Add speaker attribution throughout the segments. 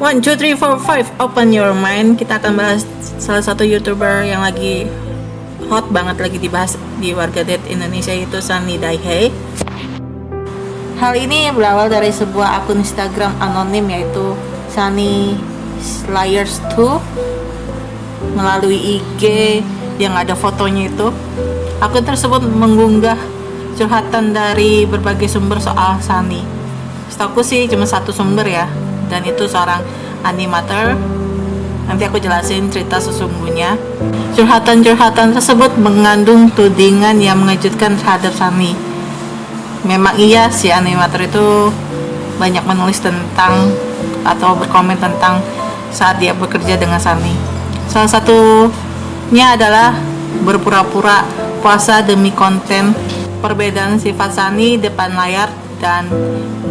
Speaker 1: One, two, three, four, five. Open your mind. Kita akan bahas salah satu YouTuber yang lagi hot banget lagi dibahas di warganet Indonesia, yaitu Sunny Daehae. Hal ini berawal dari sebuah akun Instagram anonim yaitu Sunny Liars 2 melalui IG yang ada fotonya itu. Akun tersebut mengunggah curhatan dari berbagai sumber soal Sunny. Setahu sih cuma satu sumber ya, dan itu seorang animator. Nanti aku jelasin cerita sesungguhnya. Curhatan-curhatan tersebut mengandung tudingan yang mengejutkan terhadap Sunny. Memang iya, si animator itu banyak menulis tentang atau berkomen tentang saat dia bekerja dengan Sunny. Salah satunya adalah berpura-pura puasa demi konten. Perbedaan sifat Sunny depan layar dan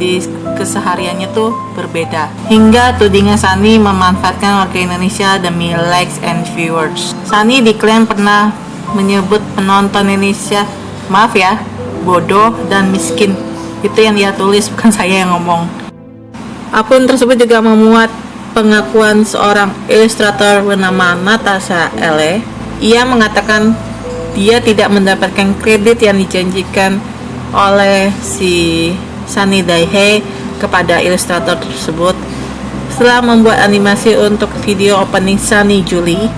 Speaker 1: di kesehariannya tuh berbeda. Hingga tudingan Sunny memanfaatkan warga Indonesia demi likes and viewers. Sunny diklaim pernah menyebut penonton Indonesia, maaf ya, bodoh dan miskin. Itu yang dia tulis, bukan saya yang ngomong. Akun tersebut juga memuat pengakuan seorang ilustrator bernama Natasha L. Ia mengatakan dia tidak mendapatkan kredit yang dijanjikan oleh si Sunny Daehae kepada ilustrator tersebut setelah membuat animasi untuk video opening Sunny Julie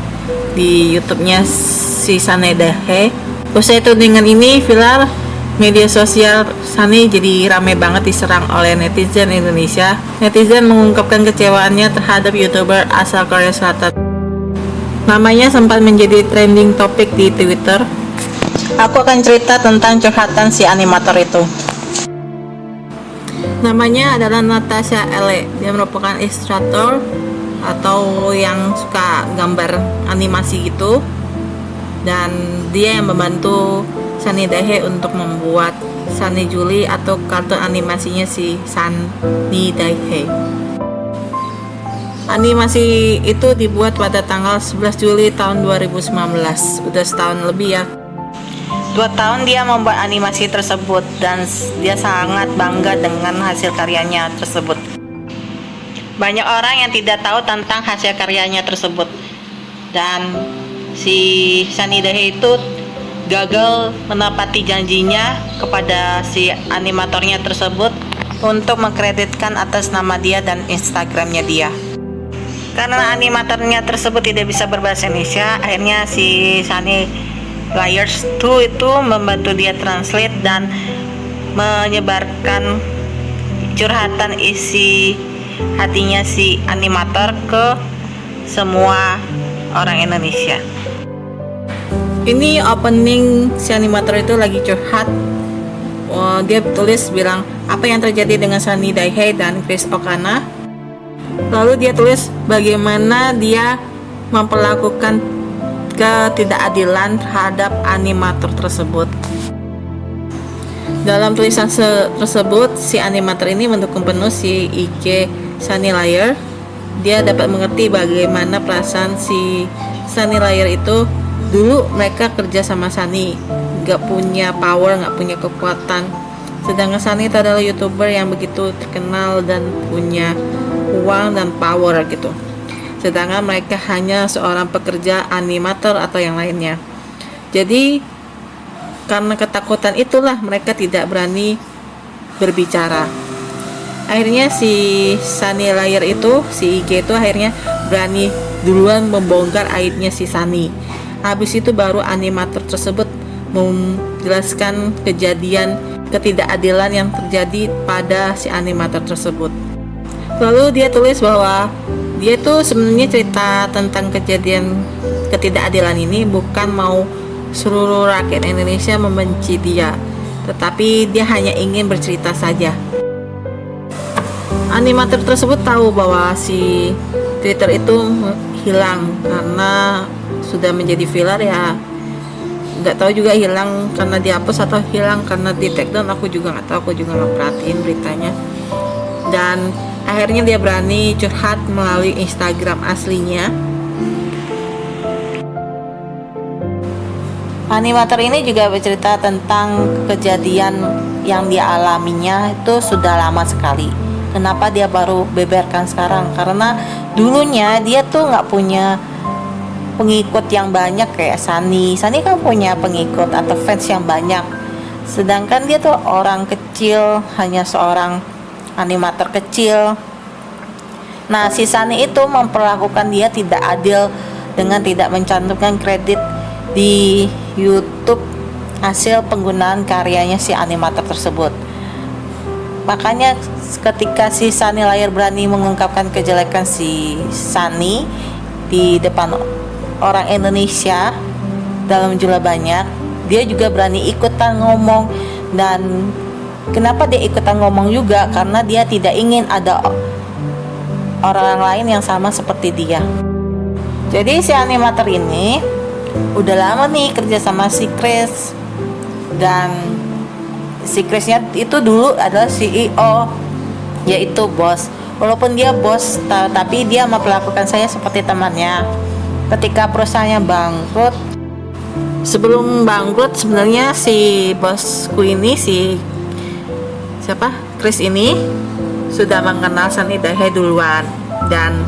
Speaker 1: di YouTube-nya si Sunny Daehae. Usai tudingan ini viral, media sosial Sunny jadi rame banget diserang oleh netizen Indonesia. Netizen mengungkapkan kecewaannya terhadap YouTuber asal Korea Selatan. Namanya sempat menjadi trending topik di Twitter. Aku akan cerita tentang curhatan si animator itu. Namanya adalah Natasha L. Dia merupakan ilustrator atau yang suka gambar animasi gitu. Dan dia yang membantu Sunny Daehae untuk membuat Sunny Julie atau kartun animasinya si Sunny Daehae. Animasi itu dibuat pada tanggal 11 Juli tahun 2019. Udah setahun lebih ya. 2 tahun dia membuat animasi tersebut dan dia sangat bangga dengan hasil karyanya tersebut. Banyak orang yang tidak tahu tentang hasil karyanya tersebut. Dan si Sunny Daehae itu gagal menepati janjinya kepada si animatornya tersebut untuk mengkreditkan atas nama dia dan Instagramnya dia. Karena animatornya tersebut tidak bisa berbahasa Indonesia, akhirnya si Sunny Liars 2 itu membantu dia translate dan menyebarkan curhatan isi hatinya si animator ke semua orang Indonesia. Ini opening si animator itu lagi curhat. Dia tulis bilang apa yang terjadi dengan Sunny Daehae dan Chris Okana. Lalu dia tulis bagaimana dia memperlakukan ketidakadilan terhadap animator tersebut. Dalam tulisan tersebut, si animator ini mendukung penuh si IG Sunny Liar. Dia dapat mengerti bagaimana perasaan si Sunny Liar itu. Dulu mereka kerja sama Sunny, gak punya power, gak punya kekuatan. Sedangkan Sunny itu adalah YouTuber yang begitu terkenal dan punya uang dan power gitu. Sedangkan mereka hanya seorang pekerja animator atau yang lainnya. Jadi karena ketakutan itulah mereka tidak berani berbicara. Akhirnya si Sunny Liar itu, si IG itu akhirnya berani duluan membongkar aibnya si Sunny. Habis itu baru animator tersebut menjelaskan kejadian ketidakadilan yang terjadi pada si animator tersebut. Lalu dia tulis bahwa dia tuh sebenarnya cerita tentang kejadian ketidakadilan ini bukan mau seluruh rakyat Indonesia membenci dia, tetapi dia hanya ingin bercerita saja. Animator tersebut tahu bahwa si Twitter itu hilang karena sudah menjadi viral ya. Nggak tahu juga hilang karena dihapus atau hilang karena di take down, aku juga nggak tahu, aku juga nggak perhatiin beritanya. Dan akhirnya dia berani curhat melalui Instagram aslinya. Animator ini juga bercerita tentang kejadian yang dialaminya itu sudah lama sekali. Kenapa dia baru beberkan sekarang? Karena dulunya dia tuh nggak punya pengikut yang banyak kayak Sunny. Sunny kan punya pengikut atau fans yang banyak. Sedangkan dia tuh orang kecil, hanya seorang animator kecil. Nah, si Sunny itu memperlakukan dia tidak adil dengan tidak mencantumkan kredit di YouTube hasil penggunaan karyanya si animator tersebut. Makanya ketika si Sunny Layar berani mengungkapkan kejelekan si Sunny di depan orang Indonesia dalam jumlah banyak, dia juga berani ikutan ngomong. Dan kenapa dia ikutan ngomong juga? Karena dia tidak ingin ada orang lain yang sama seperti dia. Jadi si animator ini udah lama nih kerja sama si Chris, dan si Chrisnya itu dulu adalah CEO, yaitu bos. Walaupun dia bos, tapi dia memperlakukan saya seperti temannya. Ketika perusahaannya bangkrut, sebelum bangkrut sebenarnya si bosku ini, Chris ini sudah mengenal Sunny Dahe duluan, dan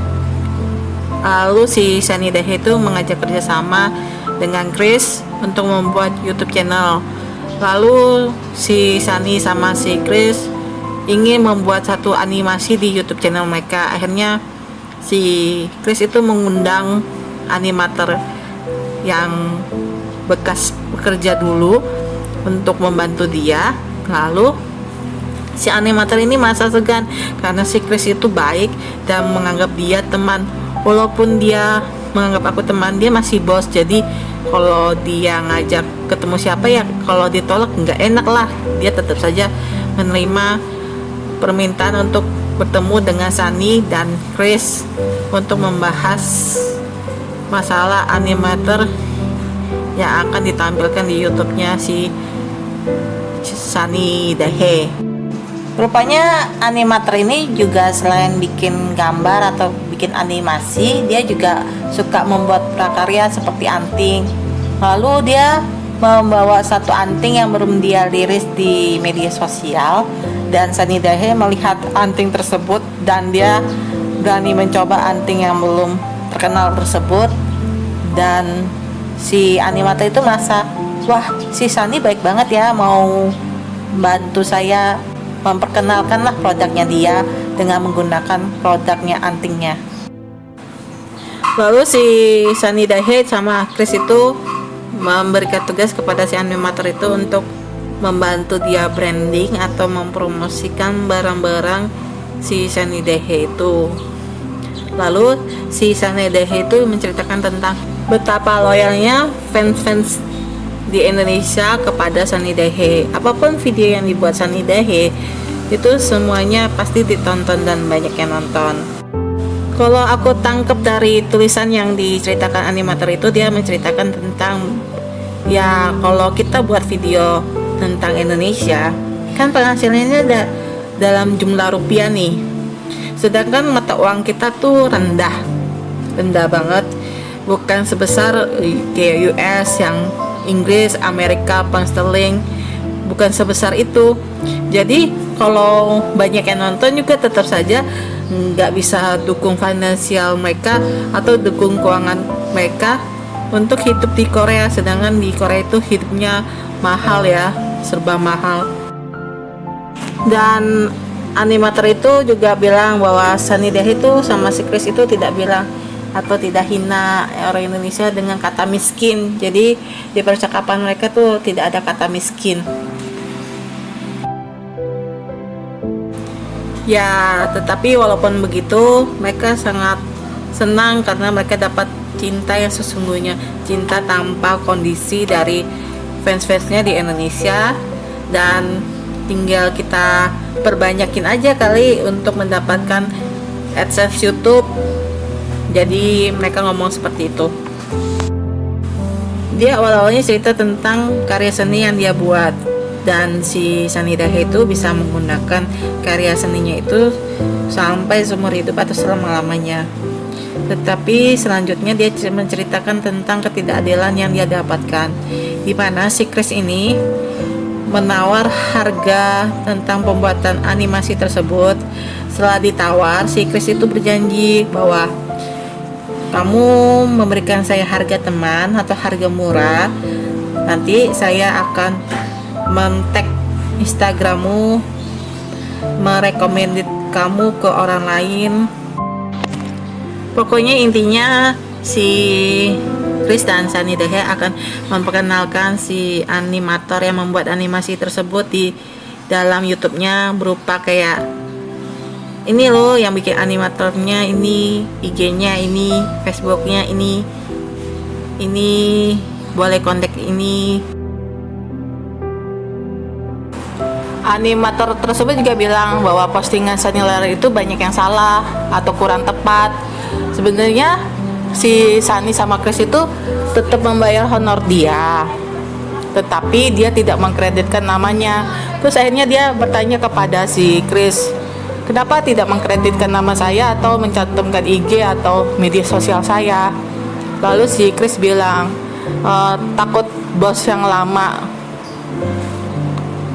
Speaker 1: lalu si Sunny Dahe itu mengajak kerjasama dengan Chris untuk membuat YouTube channel. Lalu si Sunny sama si Chris ingin membuat satu animasi di YouTube channel mereka. Akhirnya si Chris itu mengundang animator yang bekas bekerja dulu untuk membantu dia. Lalu si animator ini merasa segan karena si Chris itu baik dan menganggap dia teman. Walaupun dia menganggap aku teman, dia masih bos. Jadi kalau dia ngajak ketemu siapa, ya kalau ditolak nggak enak lah. Dia tetap saja menerima permintaan untuk bertemu dengan Sunny dan Chris untuk membahas masalah animator yang akan ditampilkan di YouTube-nya si Sunny Dahe. Rupanya animator ini juga selain bikin gambar atau bikin animasi, dia juga suka membuat prakarya seperti anting. Lalu dia membawa satu anting yang belum dia liris di media sosial, dan Sunny Dahe melihat anting tersebut dan dia berani mencoba anting yang belum terkenal tersebut. Dan si animator itu merasa, wah, si Sunny baik banget ya, mau bantu saya memperkenalkanlah produknya dia dengan menggunakan produknya antingnya. Lalu si Sunny Dahe sama Chris itu memberikan tugas kepada si animator itu untuk membantu dia branding atau mempromosikan barang-barang si Sunny Dahe itu. Lalu si Sunny Dahe itu menceritakan tentang betapa loyalnya fans-fans di Indonesia kepada Sunny Dahe. Apapun video yang dibuat Sunny Dahe itu semuanya pasti ditonton dan banyak yang nonton. Kalau aku tangkap dari tulisan yang diceritakan animator itu, dia menceritakan tentang, ya kalau kita buat video tentang Indonesia kan penghasilannya ada dalam jumlah rupiah nih, sedangkan mata uang kita tuh rendah banget, bukan sebesar kayak US, yang Inggris, Amerika, pound sterling, bukan sebesar itu. Jadi kalau banyak yang nonton juga tetap saja nggak bisa dukung finansial mereka atau dukung keuangan mereka untuk hidup di Korea. Sedangkan di Korea itu hidupnya mahal ya, serba mahal. Dan animator itu juga bilang bahwa Sunny Dahe itu sama si Chris itu tidak bilang atau tidak hina orang Indonesia dengan kata miskin. Jadi di percakapan mereka tuh tidak ada kata miskin. Ya, tetapi walaupun begitu, mereka sangat senang karena mereka dapat cinta yang sesungguhnya, cinta tanpa kondisi dari fans-fansnya di Indonesia. Dan tinggal kita perbanyakin aja kali untuk mendapatkan AdSense YouTube. Jadi mereka ngomong seperti itu. Dia awal-awalnya cerita tentang karya seni yang dia buat, dan si Sunny Dahe itu bisa menggunakan karya seninya itu sampai seumur hidup atau selama-lamanya. Tetapi selanjutnya dia menceritakan tentang ketidakadilan yang dia dapatkan, di mana si Chris ini menawar harga tentang pembuatan animasi tersebut setelah ditawar, si Chris itu berjanji bahwa kamu memberikan saya harga teman atau harga murah, nanti saya akan men-tag Instagrammu, merekomended kamu ke orang lain. Pokoknya intinya si Chris dan Sunny Daehae akan memperkenalkan si animator yang membuat animasi tersebut di dalam YouTube-nya, berupa kayak ini loh yang bikin animatornya, ini IG-nya, ini Facebook-nya, ini boleh kontak ini. Animator tersebut juga bilang bahwa postingan Sunny Lerner itu banyak yang salah atau kurang tepat. Sebenarnya si Sunny sama Chris itu tetap membayar honor dia, tetapi dia tidak mengkreditkan namanya. Terus akhirnya dia bertanya kepada si Chris, kenapa tidak mengkreditkan nama saya atau mencantumkan IG atau media sosial saya? Lalu si Chris bilang, takut bos yang lama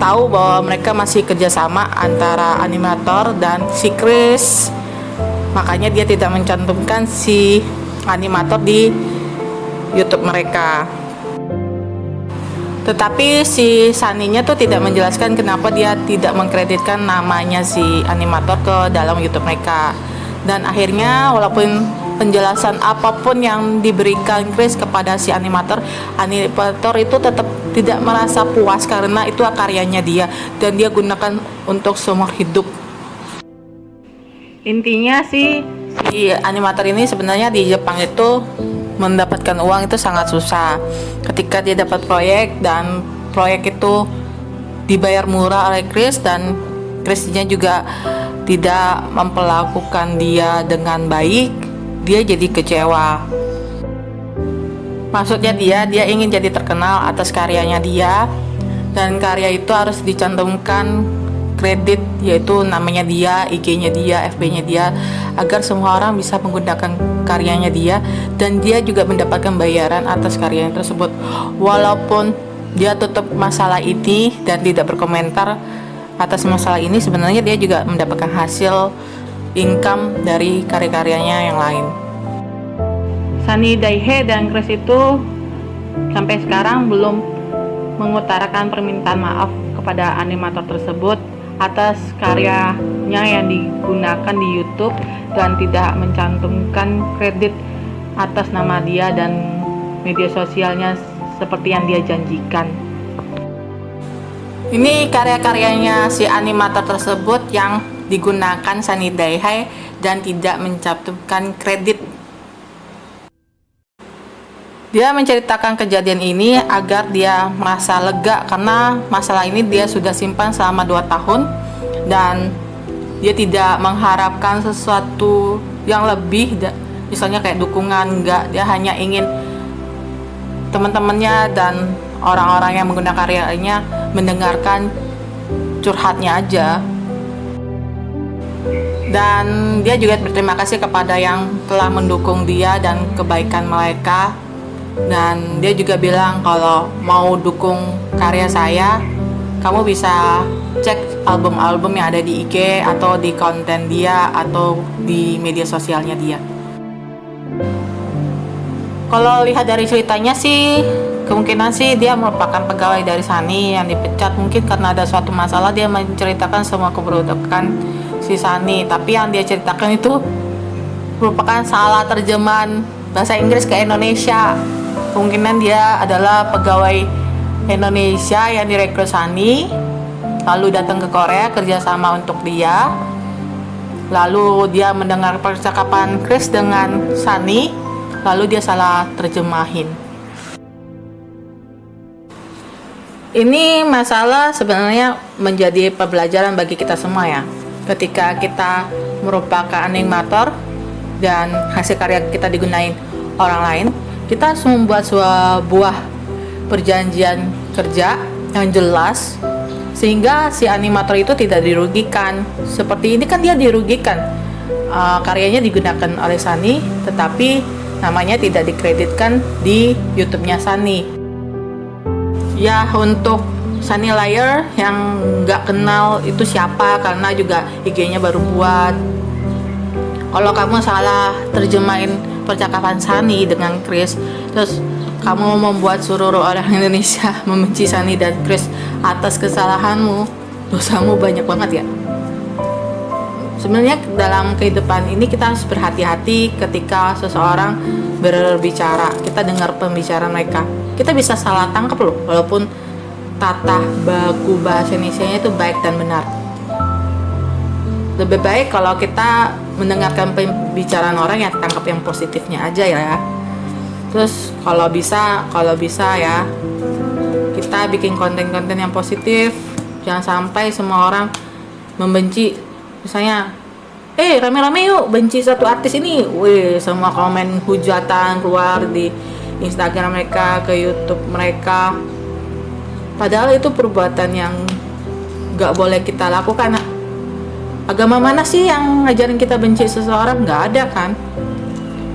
Speaker 1: tahu bahwa mereka masih kerjasama antara animator dan si Chris, makanya dia tidak mencantumkan si animator di YouTube mereka. Tetapi si Sunny-nya tuh tidak menjelaskan kenapa dia tidak mengkreditkan namanya si animator ke dalam YouTube mereka. Dan akhirnya walaupun penjelasan apapun yang diberikan Chris kepada si animator itu tetap tidak merasa puas karena itu karyanya dia dan dia gunakan untuk seumur hidup. Intinya si animator ini sebenarnya di Jepang itu mendapatkan uang itu sangat susah. Ketika dia dapat proyek dan proyek itu dibayar murah oleh Chris dan Chris-nya juga tidak memperlakukan dia dengan baik, dia jadi kecewa. Maksudnya dia ingin jadi terkenal atas karyanya dia, dan karya itu harus dicantumkan kredit, yaitu namanya dia, IG-nya dia, FB-nya dia, agar semua orang bisa menggunakan karyanya dia dan dia juga mendapatkan bayaran atas karyanya tersebut. Walaupun dia tutup masalah ini dan tidak berkomentar atas masalah ini, sebenarnya dia juga mendapatkan hasil income dari karya-karyanya yang lain. Sunny Daehae dan Chris itu sampai sekarang belum mengutarakan permintaan maaf kepada animator tersebut atas karyanya yang digunakan di YouTube dan tidak mencantumkan kredit atas nama dia dan media sosialnya seperti yang dia janjikan. Ini karya-karyanya si animator tersebut yang digunakan Sunny Daehae dan tidak mencantumkan kredit. Dia menceritakan kejadian ini agar dia merasa lega karena masalah ini dia sudah simpan selama 2 tahun dan dia tidak mengharapkan sesuatu yang lebih, misalnya kayak dukungan, enggak. Dia hanya ingin teman-temannya dan orang-orang yang menggunakan karyanya mendengarkan curhatnya aja. Dan dia juga berterima kasih kepada yang telah mendukung dia dan kebaikan mereka. Dan dia juga bilang kalau mau dukung karya saya, kamu bisa cek album-album yang ada di IG atau di konten dia atau di media sosialnya dia. Kalau lihat dari ceritanya sih, kemungkinan sih dia merupakan pegawai dari Sunny yang dipecat. Mungkin karena ada suatu masalah dia menceritakan semua keburukan si Sunny. Tapi yang dia ceritakan itu merupakan salah terjemahan bahasa Inggris ke Indonesia. Kemungkinan dia adalah pegawai Indonesia yang direkrut Sunny, lalu datang ke Korea kerjasama untuk dia. Lalu dia mendengar percakapan Chris dengan Sunny, lalu dia salah terjemahin. Ini masalah sebenarnya menjadi pembelajaran bagi kita semua ya. Ketika kita merupakan animator dan hasil karya kita digunain orang lain, kita harus membuat sebuah perjanjian kerja yang jelas sehingga si animator itu tidak dirugikan. Seperti ini kan dia dirugikan, karyanya digunakan oleh Sunny tetapi namanya tidak dikreditkan di YouTube-nya Sunny. Ya, untuk Sunny Liar yang nggak kenal itu siapa, karena juga IG-nya baru buat. Kalau kamu salah terjemahin percakapan Sunny dengan Chris, terus kamu membuat seluruh orang Indonesia membenci Sunny dan Chris atas kesalahanmu, dosamu banyak banget ya. Sebenarnya dalam kehidupan ini kita harus berhati-hati ketika seseorang berbicara, kita dengar pembicaraan mereka. Kita bisa salah tangkap loh, walaupun tata baku bahasa Indonesianya itu baik dan benar. Lebih baik kalau kita mendengarkan pembicaraan orang, ya tangkap yang positifnya aja ya. Terus kalau bisa ya, kita bikin konten-konten yang positif. Jangan sampai semua orang membenci. Misalnya, rame-rame yuk benci satu artis ini. Wih, semua komen hujatan keluar di Instagram mereka, ke YouTube mereka. Padahal itu perbuatan yang gak boleh kita lakukan. Agama mana sih yang ngajarin kita benci seseorang? Gak ada kan.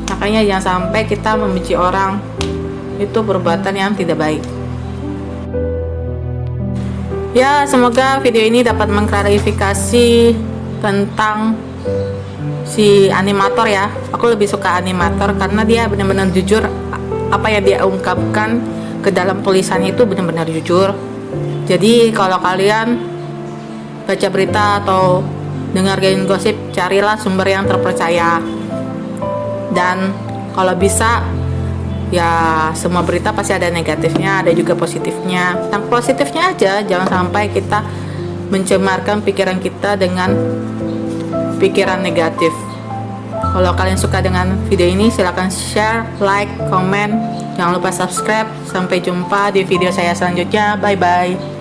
Speaker 1: Makanya jangan sampai kita membenci orang. Itu perbuatan yang tidak baik. Ya, semoga video ini dapat mengklarifikasi tentang si animator ya. Aku lebih suka animator karena dia benar-benar jujur. Apa yang dia ungkapkan ke dalam tulisannya itu benar-benar jujur. Jadi kalau kalian baca berita atau dengerin gosip, carilah sumber yang terpercaya. Dan kalau bisa, ya semua berita pasti ada negatifnya, ada juga positifnya. Yang positifnya aja, jangan sampai kita mencemarkan pikiran kita dengan pikiran negatif. Kalau kalian suka dengan video ini, silahkan share, like, komen. Jangan lupa subscribe. Sampai jumpa di video saya selanjutnya. Bye-bye.